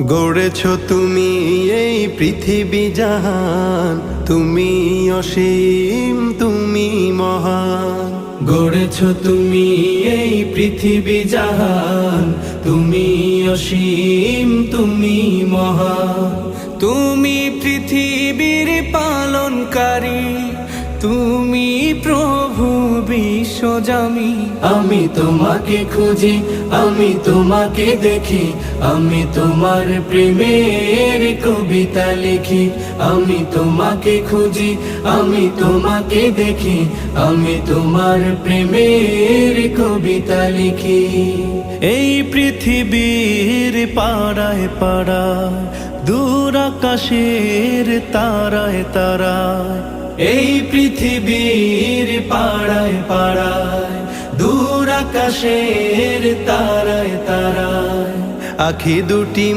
গড়েছ তুমি এই পৃথিবী জাহান, তুমি অসীম তুমি মহান। গড়েছ তুমি এই পৃথিবী জাহান, তুমি অসীম তুমি মহান। তুমি পৃথিবীর পালনকারী, তুমি প্রভু বিশ্বজামি। আমি তোমাকে খুঁজি, আমি তোমাকে দেখি, আমি তোমার প্রেমের কবিতা লিখি। আমি তোমাকে খুঁজি, আমি তোমাকে দেখি, আমি তোমার প্রেমের কবিতা লিখি। এই পৃথিবীর পাড়ায় পাড়ায়, দূর আকাশের তারায় তারায়, এই পৃথিবীর পাড়ায় পাড়ায়, দূর আকাশের তারায় তারায়, আখি দুটি